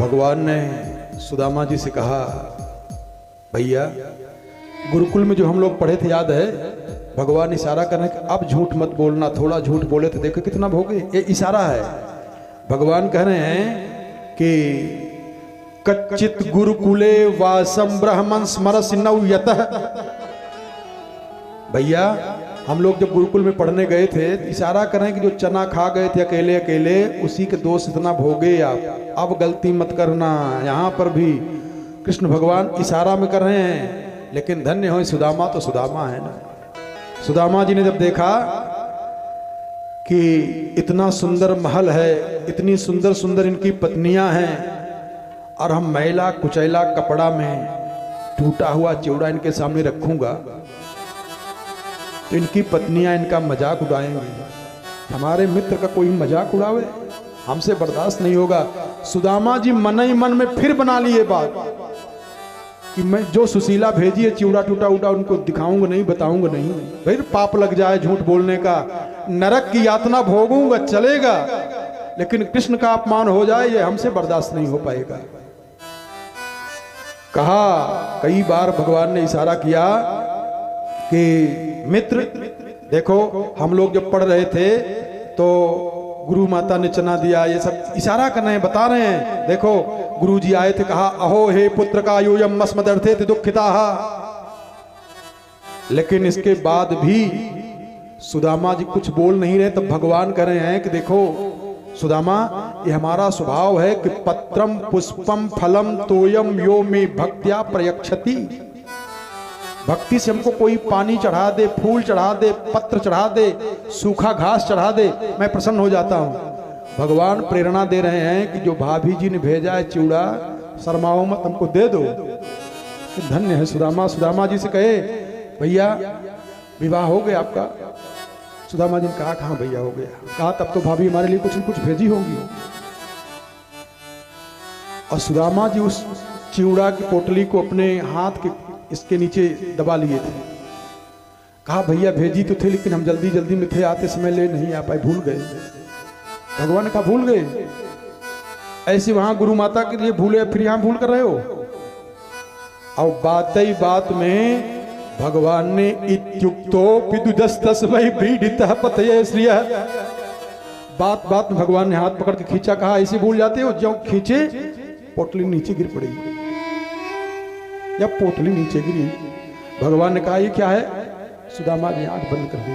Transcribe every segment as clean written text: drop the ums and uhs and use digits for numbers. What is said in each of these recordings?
भगवान ने सुदामा जी से कहा, भैया गुरुकुल में जो हम लोग पढ़े थे याद है, भगवान इशारा कर रहे हैं कि अब झूठ मत बोलना, थोड़ा झूठ बोले तो देखो कितना भोगे। ये इशारा है। भगवान कह रहे हैं कि कच्चित गुरुकुले वासम ब्राह्मण स्मरस नव्यतः। भैया हम लोग जब गुरुकुल में पढ़ने गए थे, इशारा कर रहे हैं कि जो चना खा गए थे अकेले अकेले, उसी के दोष इतना भोगे आप, अब गलती मत करना। यहाँ पर भी कृष्ण भगवान इशारा में कर रहे हैं। लेकिन धन्य हो सुदामा, तो सुदामा है ना। सुदामा जी ने जब देखा कि इतना सुंदर महल है, इतनी सुंदर सुंदर इनकी पत्नियां हैं, और हम मैला कुचैला कपड़ा में टूटा हुआ चिवड़ा इनके सामने रखूंगा तो इनकी पत्नियां इनका मजाक उड़ाएंगी। हमारे मित्र का कोई मजाक उड़ावे, हमसे बर्दाश्त नहीं होगा। सुदामा जी मन ही मन में फिर बना लिए बात कि मैं जो सुशीला भेजी है चिवड़ा टूटा उटा, उनको दिखाऊंगा नहीं, बताऊंगा नहीं। फिर पाप लग जाए झूठ बोलने का, नरक की यातना भोगूंगा चलेगा, लेकिन कृष्ण का अपमान हो जाए ये हमसे बर्दाश्त नहीं हो पाएगा। कहा, कई बार भगवान ने इशारा किया कि मित्र देखो, हम लोग जब पढ़ रहे थे तो गुरु माता ने चना दिया, ये सब इशारा कर रहे हैं, बता रहे हैं। देखो गुरु जी आए थे, कहा अहो हे पुत्र का यूयम मस्मदर्थे दुखिता। लेकिन इसके बाद भी सुदामा जी कुछ बोल नहीं रहे। तब भगवान कह रहे हैं कि देखो सुदामा, ये हमारा स्वभाव है कि पत्रम पुष्पम फलम तोयम यो में भक्त्या प्रयक्षति। भक्ति से हमको कोई पानी चढ़ा दे, फूल चढ़ा दे, पत्र चढ़ा दे, सूखा घास चढ़ा दे, मैं प्रसन्न हो जाता हूं। भगवान प्रेरणा दे रहे हैं कि जो भाभी जी ने भेजा है चिवड़ा, शर्माओ मत, हमको दे दो। धन्य है सुदामा। सुदामा जी से कहे, भैया विवाह हो गया आपका? सुदामा जी ने कहा, कहाँ भैया हो गया। कहा तब तो भाभी हमारे लिए कुछ न कुछ भेजी होंगी। और सुदामा जी उस चिवड़ा की पोटली को अपने हाथ के इसके नीचे दबा लिए थे। कहा भैया भेजी तो थे, लेकिन हम जल्दी जल्दी में थे, आते समय ले नहीं आ पाए, भूल गए। भगवान ने कहा भूल गए? ऐसे वहां गुरु माता के लिए भूले, फिर यहां भूल कर रहे हो। और बात ही बात में भगवान ने इत्युक्तो विदुदस्तस्मै पीडितः पतये श्रियः, बात बात में भगवान ने हाथ पकड़ के खींचा। कहा ऐसे भूल जाते हो? जो खींचे पोटली नीचे गिर पड़ी। जब पोटली नीचे गिरी, भगवान ने कहा ये क्या है? सुदामा ने आंख बंद कर दी।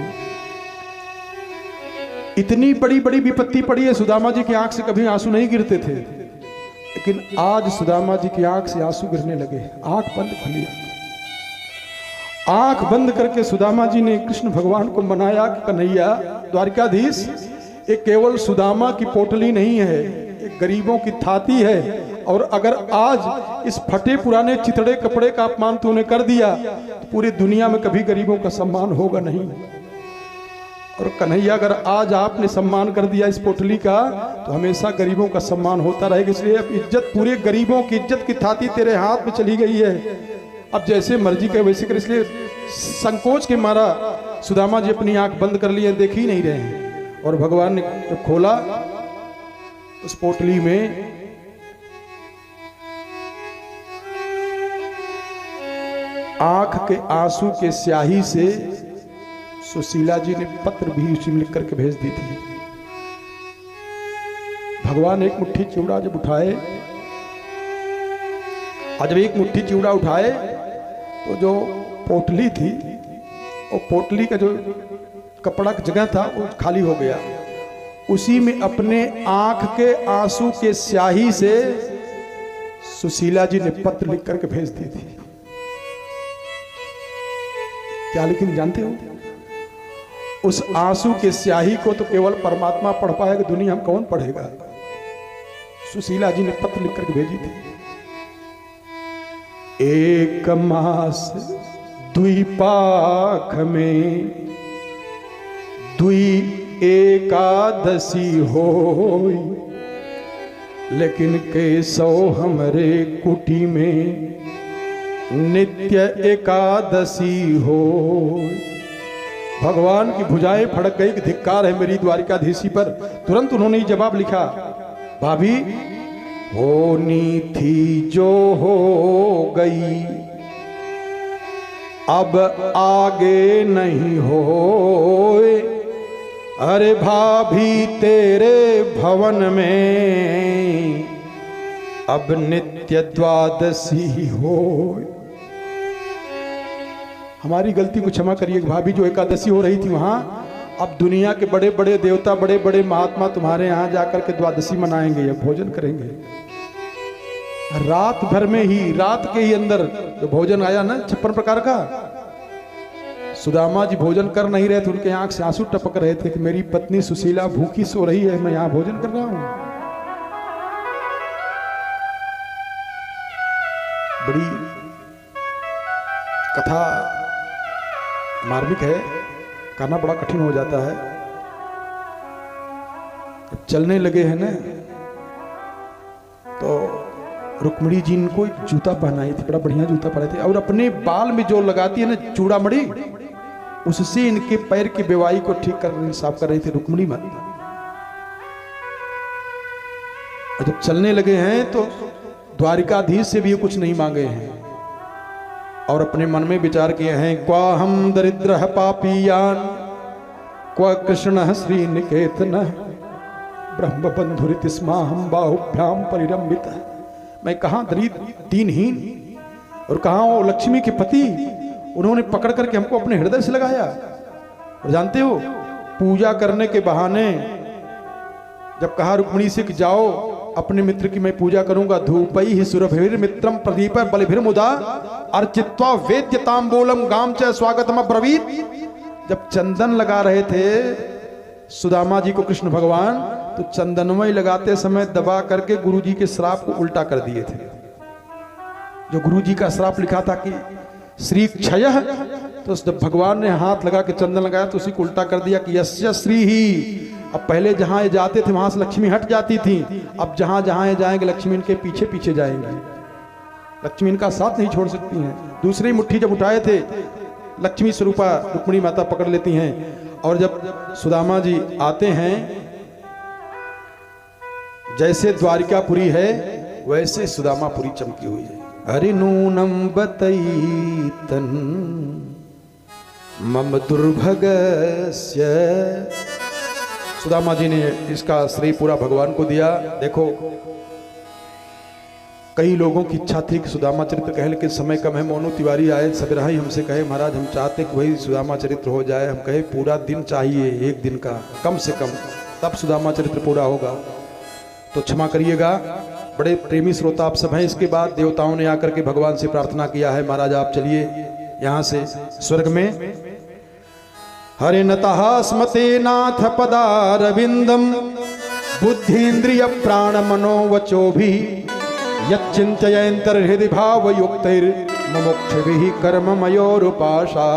इतनी बड़ी बड़ी विपत्ति पड़ी है, सुदामा जी की आंख से कभी आंसू नहीं गिरते थे, लेकिन आज सुदामा जी की आंख से आंसू गिरने लगे। आंख बंद खुली, आंख बंद करके सुदामा जी ने कृष्ण भगवान को मनाया कि कन्हैया द्वारिकाधीश, ये केवल सुदामा की पोटली नहीं है, एक गरीबों की थाती है। और अगर आज इस फटे पुराने चितड़े कपड़े का अपमान तूने कर दिया तो पूरी दुनिया में कभी गरीबों का सम्मान होगा नहीं। और कन्हैया अगर आज आपने सम्मान कर दिया इस पोटली का, तो हमेशा गरीबों का सम्मान होता रहेगा। इसलिए अब इज्जत, पूरे गरीबों की इज्जत की थाती तेरे हाथ में चली गई है, अब जैसे मर्जी करे वैसे कर। इसलिए संकोच के मारा सुदामा जी अपनी आंख बंद कर लिए, देख ही नहीं रहे हैं। और भगवान ने जब खोला उस पोटली में आंख के आंसू के स्याही से सुशीला जी ने पत्र भी उसी में लिख करके भेज दी थी। भगवान एक मुट्ठी चिवड़ा जब उठाए, और जब एक मुट्ठी चिवड़ा उठाए तो जो पोटली थी, वो पोटली का जो कपड़ा की जगह था वो खाली हो गया। उसी में अपने आंख के आंसू के स्याही से सुशीला जी ने पत्र लिख करके भेज दी थी। क्या लेकिन जानते हो, उस आंसू के स्याही को तो केवल परमात्मा पढ़ पाएगा, दुनिया हम कौन पढ़ेगा। सुशीला जी ने पत्र लिख करके भेजी थी। एक मास द्विपाख में द्वि एकादशी होई, लेकिन केसो हमरे कुटी में नित्य एकादशी हो। भगवान की भुजाएं फड़क गई कि धिक्कार है मेरी द्वारिकाधीशी पर। तुरंत उन्होंने जवाब लिखा, भाभी होनी थी जो हो गई, अब आगे नहीं होए। अरे भाभी तेरे भवन में अब नित्य द्वादशी हो। हमारी गलती को क्षमा करिए भाभी, जो एकादशी हो रही थी वहां, अब दुनिया के बड़े बड़े देवता, बड़े बड़े महात्मा तुम्हारे यहाँ जाकर के द्वादशी मनाएंगे या भोजन करेंगे। रात भर में ही, रात के ही अंदर जो भोजन आया ना 56 प्रकार का, सुदामा जी भोजन कर नहीं रहे थे, उनके आंख से आंसू टपक रहे थे कि मेरी पत्नी सुशीला भूखी सो रही है, मैं यहां भोजन कर रहा हूं। बड़ी कथा मार्मिक है, करना बड़ा कठिन हो जाता है। चलने लगे हैं ना, तो रुक्मिणी जी इनको एक जूता पहनाई थी, बड़ा बढ़िया जूता पहनाए थे, और अपने बाल में जो लगाती है ना चूड़ामणि, उससे इनके पैर की बेवाई को ठीक कर रही, साफ कर रही थी रुक्मिणी माता। जब चलने लगे हैं तो द्वारिकाधीश से भी ये कुछ नहीं मांगे हैं, और अपने मन में विचार किए हैं, क्वा हम दरिद्र पापीयान क्वा कृष्ण श्री निकेतन ब्रह्म बंधुरित स्मा हम बाहुभ्याम परिरंबित। मैं कहां दीनहीन और कहां वो लक्ष्मी के पति, उन्होंने पकड़ करके हमको अपने हृदय से लगाया। और जानते हो, पूजा करने के बहाने जब कहा रुक्मिणी से कि जाओ अपने मित्र की मैं पूजा करूंगा, धूपई ही सुरभिर मित्रम प्रदीप बलिभिर मुदा अर्चित्वा वेद्य तांबूलम गाम च स्वागतम ब्रवीत। जब चंदन लगा रहे थे सुदामा जी को कृष्ण भगवान, तो चंदनमय लगाते समय दबा करके गुरु जी के श्राप को उल्टा कर दिए थे। जो गुरु जी का श्राप लिखा था कि श्री क्षय, तो जब भगवान ने हाथ लगा के चंदन लगाया तो उसी को उल्टा कर दिया कि यस्य श्री ही। अब पहले जहां ये जाते थे वहां से लक्ष्मी हट जाती थी, अब जहां जहां ये जाएंगे लक्ष्मी इनके पीछे पीछे जाएंगे, लक्ष्मी इनका साथ नहीं छोड़ सकती हैं। दूसरी मुट्ठी जब उठाए थे लक्ष्मी स्वरूपा रुक्मिणी माता पकड़ लेती हैं, और जब सुदामा जी आते हैं, जैसे द्वारिकापुरी है वैसे सुदामापुरी चमकी हुई है। हरि नूनम बतईतन मम दुर्भगस्य। सुदामा जी ने इसका श्रेय पूरा भगवान को दिया। देखो, कई लोगों की इच्छा थी कि सुदामा चरित्र कहे, लेकिन समय कम है। मोनू तिवारी आए सवेरा ही हमसे कहे, महाराज हम चाहते कि वही सुदामा चरित्र हो जाए। हम कहे पूरा दिन चाहिए, एक दिन का कम से कम, तब सुदामा चरित्र पूरा होगा। तो क्षमा करिएगा, बड़े प्रेमी श्रोता आप सब हैं। इसके बाद देवताओं ने आकर के भगवान से प्रार्थना किया है, महाराज आप चलिए यहाँ से स्वर्ग में। हरे नतः स्मते नाथ पदारविंदम बुद्धीन्द्रिय प्राण मनोवचो भी यच्चिंतयन्तर हृदि भावयुक्तैर मुमुक्षुभिः कर्ममयोरुपाशा।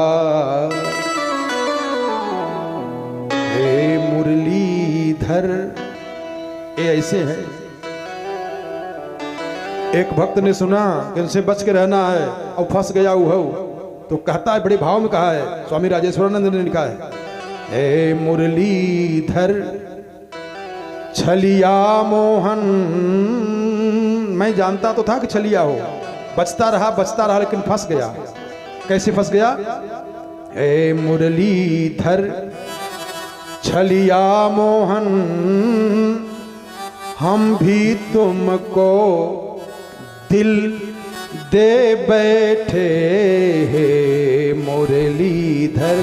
हे मुरलीधर, ये ऐसे है। एक भक्त ने सुना कि इनसे बच के रहना है और फंस गया वो, तो कहता है, बड़े भाव में कहा है, स्वामी राजेश्वरानंद ने लिखा है, हे मुरलीधर छलिया मोहन। मैं जानता तो था कि छलिया हो, बचता रहा लेकिन फंस गया। कैसे फंस गया? हे मुरलीधर छलिया मोहन, हम भी तुमको दिल दे बैठे हे मुरलीधर।